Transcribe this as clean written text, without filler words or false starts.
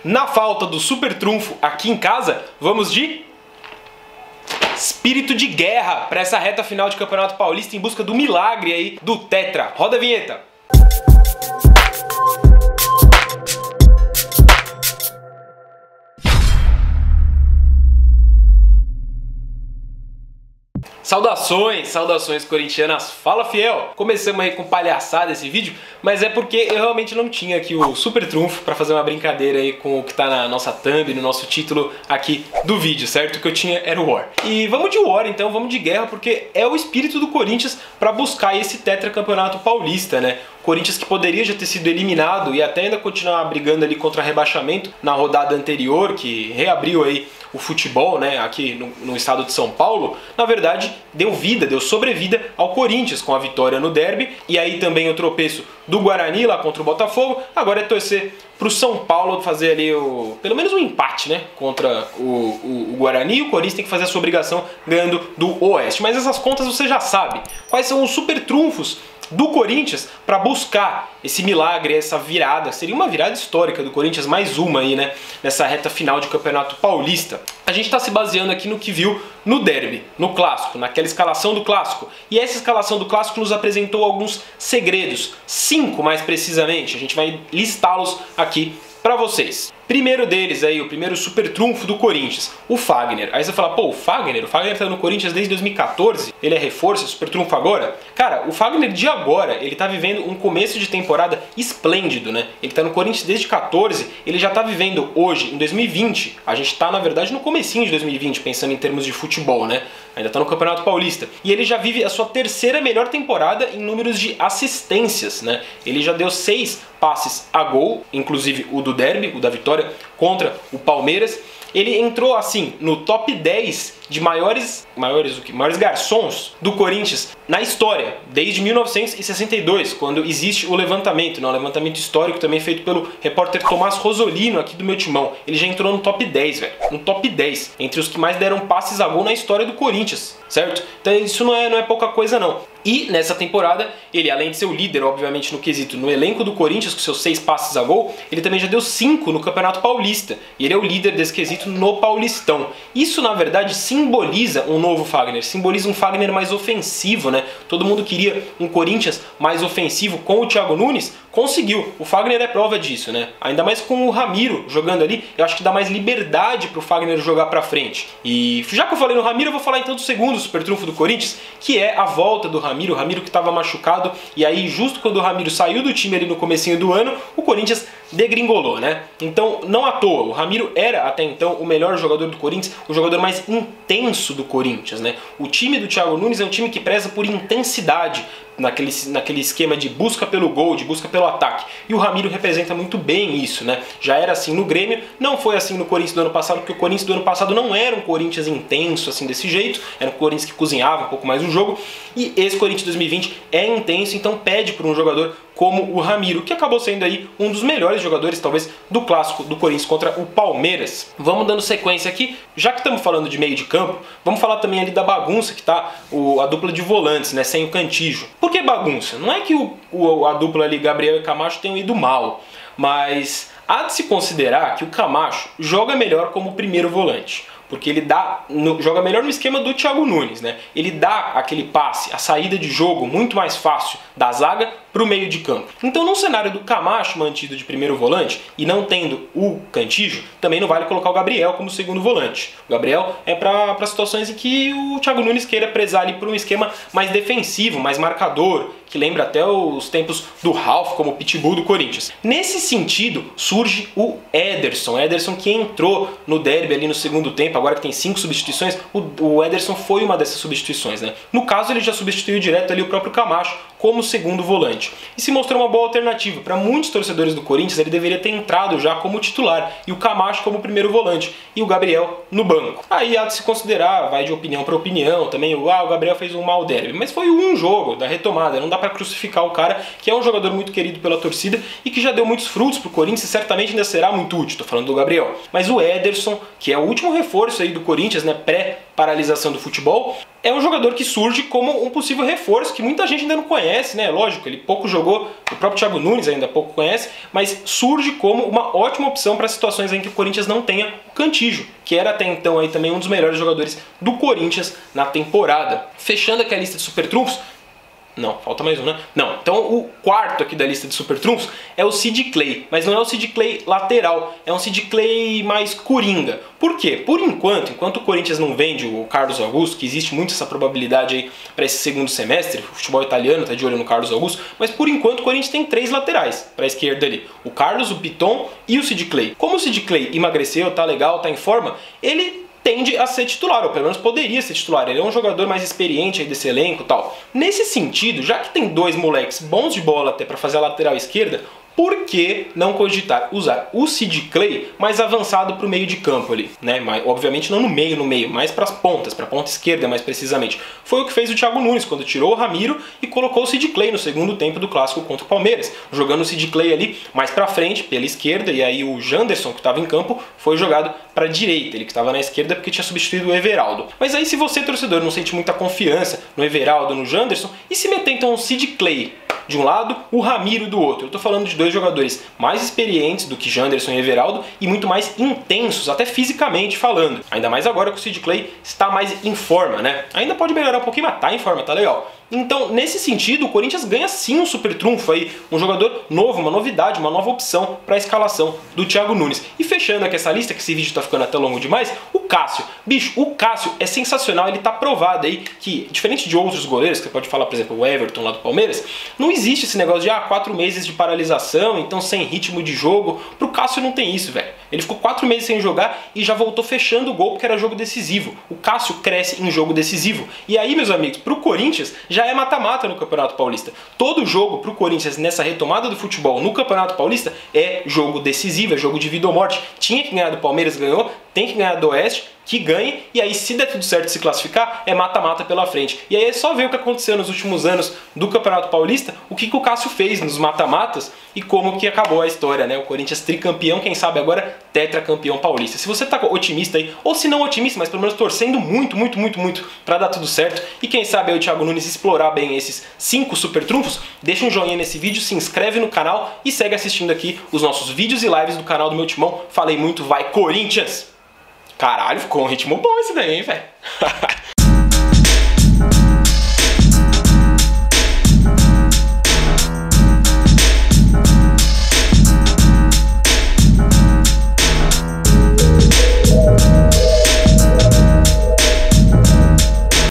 Na falta do super trunfo aqui em casa, vamos de espírito de guerra para essa reta final de Campeonato Paulista em busca do milagre aí do Tetra. Roda a vinheta! Saudações corintianas, fala fiel! Começamos aí com palhaçada esse vídeo, mas é porque eu realmente não tinha aqui o super trunfo para fazer uma brincadeira aí com o que tá na nossa thumb, no nosso título aqui do vídeo, certo? O que eu tinha era o War. E vamos de War então, vamos de guerra, porque é o espírito do Corinthians para buscar esse tetracampeonato paulista, né? Corinthians que poderia já ter sido eliminado e até ainda continuar brigando ali contra rebaixamento na rodada anterior, que reabriu aí o futebol, né, aqui no estado de São Paulo, na verdade deu sobrevida ao Corinthians com a vitória no derby, e aí também o tropeço do Guarani lá contra o Botafogo. Agora é torcer pro São Paulo fazer ali pelo menos um empate, né, contra o Guarani, e o Corinthians tem que fazer a sua obrigação ganhando do Oeste. Mas essas contas você já sabe. Quais são os super trunfos do Corinthians para buscar esse milagre, essa virada? Seria uma virada histórica do Corinthians, mais uma aí, né, nessa reta final de Campeonato Paulista. A gente está se baseando aqui no que viu no derby, no clássico, naquela escalação do clássico. E essa escalação do clássico nos apresentou alguns segredos, 5 mais precisamente. A gente vai listá-los aqui para vocês. Primeiro deles aí, o primeiro super trunfo do Corinthians, o Fagner. Aí você fala, pô, o Fagner tá no Corinthians desde 2014, ele é reforço, é super trunfo agora? Cara, o Fagner de agora, ele tá vivendo um começo de temporada esplêndido, né? Ele tá no Corinthians desde 14, ele já tá vivendo hoje, em 2020, a gente tá na verdade no comecinho de 2020, pensando em termos de futebol, né? Ainda tá no Campeonato Paulista. E ele já vive a sua terceira melhor temporada em números de assistências, né? Ele já deu 6 passes a gol, inclusive o do derby, o da vitória contra o Palmeiras. Ele entrou assim no top 10 de maiores garçons do Corinthians na história, desde 1962, quando existe o levantamento, né? Um levantamento histórico também feito pelo repórter Tomás Rosolino aqui do meu timão. Ele já entrou no top 10, velho, no top 10, entre os que mais deram passes a gol na história do Corinthians, certo? Então isso não é pouca coisa não. E nessa temporada, ele além de ser o líder, obviamente, no quesito, no elenco do Corinthians, com seus 6 passes a gol, ele também já deu 5 no Campeonato Paulista. E ele é o líder desse quesito no Paulistão. Isso, na verdade, simboliza um novo Fagner, simboliza um Fagner mais ofensivo, né? Todo mundo queria um Corinthians mais ofensivo com o Thiago Nunes, conseguiu. O Fagner é prova disso, né? Ainda mais com o Ramiro jogando ali, eu acho que dá mais liberdade pro Fagner jogar pra frente. E já que eu falei no Ramiro, eu vou falar então do segundo super trunfo do Corinthians, que é a volta do Ramiro, o Ramiro que estava machucado, e aí justo quando o Ramiro saiu do time ali no comecinho do ano, o Corinthians degringolou, né? Então, não à toa, o Ramiro era até então o melhor jogador do Corinthians, o jogador mais intenso do Corinthians, né? O time do Thiago Nunes é um time que preza por intensidade, naquele esquema de busca pelo gol, de busca pelo ataque. E o Ramiro representa muito bem isso, né? Já era assim no Grêmio, não foi assim no Corinthians do ano passado, porque o Corinthians do ano passado não era um Corinthians intenso assim desse jeito, era um Corinthians que cozinhava um pouco mais o jogo, e esse Corinthians 2020 é intenso, então pede por um jogador como o Ramiro, que acabou sendo aí um dos melhores jogadores, talvez, do clássico do Corinthians contra o Palmeiras. Vamos dando sequência aqui, já que estamos falando de meio de campo, vamos falar também ali da bagunça que tá a dupla de volantes, né, sem o Cantillo. Por que bagunça? Não é que a dupla ali, Gabriel e Camacho, tenham ido mal, mas há de se considerar que o Camacho joga melhor como primeiro volante. Porque ele joga melhor no esquema do Thiago Nunes, né? Ele dá aquele passe, a saída de jogo muito mais fácil da zaga para o meio de campo. Então, no cenário do Camacho mantido de primeiro volante e não tendo o Cantillo, também não vale colocar o Gabriel como segundo volante. O Gabriel é para situações em que o Thiago Nunes queira prezar ali por um esquema mais defensivo, mais marcador, que lembra até os tempos do Ralf como pitbull do Corinthians. Nesse sentido, surge o Ederson. Ederson que entrou no derby ali no segundo tempo, agora que tem 5 substituições, o Ederson foi uma dessas substituições, né? No caso, ele já substituiu direto ali o próprio Camacho como segundo volante. E se mostrou uma boa alternativa. Para muitos torcedores do Corinthians, ele deveria ter entrado já como titular, e o Camacho como primeiro volante, e o Gabriel no banco. Aí há de se considerar, vai de opinião para opinião, também o Gabriel fez um mau derby, mas foi um jogo da retomada, não dá para crucificar o cara, que é um jogador muito querido pela torcida e que já deu muitos frutos pro Corinthians e certamente ainda será muito útil, tô falando do Gabriel. Mas o Ederson, que é o último reforço aí do Corinthians, né, pré-paralisação do futebol, é um jogador que surge como um possível reforço que muita gente ainda não conhece. conhece, né? Lógico, ele pouco jogou, o próprio Thiago Nunes ainda pouco conhece, mas surge como uma ótima opção para situações em que o Corinthians não tenha o Cantillo, que era até então aí também um dos melhores jogadores do Corinthians na temporada. Fechando aqui a lista de super trunfos, não, falta mais um, né? Não, então o quarto aqui da lista de super trunfos é o Sid Clay, mas não é o Sid Clay lateral, é um Sid Clay mais coringa. Por quê? Por enquanto o Corinthians não vende o Carlos Augusto, que existe muito essa probabilidade aí para esse segundo semestre, o futebol italiano está de olho no Carlos Augusto, mas por enquanto o Corinthians tem 3 laterais para a esquerda ali, o Carlos, o Piton e o Sid Clay. Como o Sid Clay emagreceu, tá legal, tá em forma, ele tende a ser titular, ou pelo menos poderia ser titular. Ele é um jogador mais experiente aí desse elenco e tal. Nesse sentido, já que tem 2 moleques bons de bola até para fazer a lateral esquerda, por que não cogitar usar o Sid Clay mais avançado para o meio de campo ali, né? Mas, obviamente não no meio, mais para as pontas, para a ponta esquerda mais precisamente. Foi o que fez o Thiago Nunes quando tirou o Ramiro e colocou o Sid Clay no segundo tempo do clássico contra o Palmeiras, jogando o Sid Clay ali mais para frente, pela esquerda, e aí o Janderson, que estava em campo, foi jogado para a direita, ele que estava na esquerda porque tinha substituído o Everaldo. Mas aí se você, torcedor, não sente muita confiança no Everaldo, no Janderson, e se meter então o Sid Clay de um lado, o Ramiro do outro. Eu tô falando de 2 jogadores mais experientes do que Janderson e Everaldo e muito mais intensos, até fisicamente falando. Ainda mais agora que o Sid Clay está mais em forma, né? Ainda pode melhorar um pouquinho, mas tá em forma, tá legal. Então, nesse sentido, o Corinthians ganha sim um super trunfo aí, um jogador novo, uma novidade, uma nova opção para a escalação do Thiago Nunes. E fechando aqui essa lista, que esse vídeo tá ficando até longo demais, o Cássio. Bicho, o Cássio é sensacional, ele tá provado aí que, diferente de outros goleiros, que você pode falar, por exemplo, o Everton lá do Palmeiras, não existe esse negócio de 4 meses de paralisação, então sem ritmo de jogo. Pro Cássio não tem isso, velho. Ele ficou 4 meses sem jogar e já voltou fechando o gol porque era jogo decisivo. O Cássio cresce em jogo decisivo. E aí, meus amigos, pro Corinthians já é mata-mata no Campeonato Paulista. Todo jogo pro Corinthians nessa retomada do futebol no Campeonato Paulista é jogo decisivo, é jogo de vida ou morte. Tinha que ganhar do Palmeiras, ganhou. Tem que ganhar do Oeste, que ganhe, e aí se der tudo certo se classificar, é mata-mata pela frente. E aí é só ver o que aconteceu nos últimos anos do Campeonato Paulista, o que o Cássio fez nos mata-matas e como que acabou a história, né? O Corinthians tricampeão, quem sabe agora tetracampeão paulista. Se você tá otimista aí, ou se não otimista, mas pelo menos torcendo muito pra dar tudo certo, e quem sabe aí o Thiago Nunes explorar bem esses 5 super trunfos, deixa um joinha nesse vídeo, se inscreve no canal e segue assistindo aqui os nossos vídeos e lives do canal do meu timão. Falei muito, vai Corinthians! Caralho, ficou um ritmo bom esse daí, hein, velho?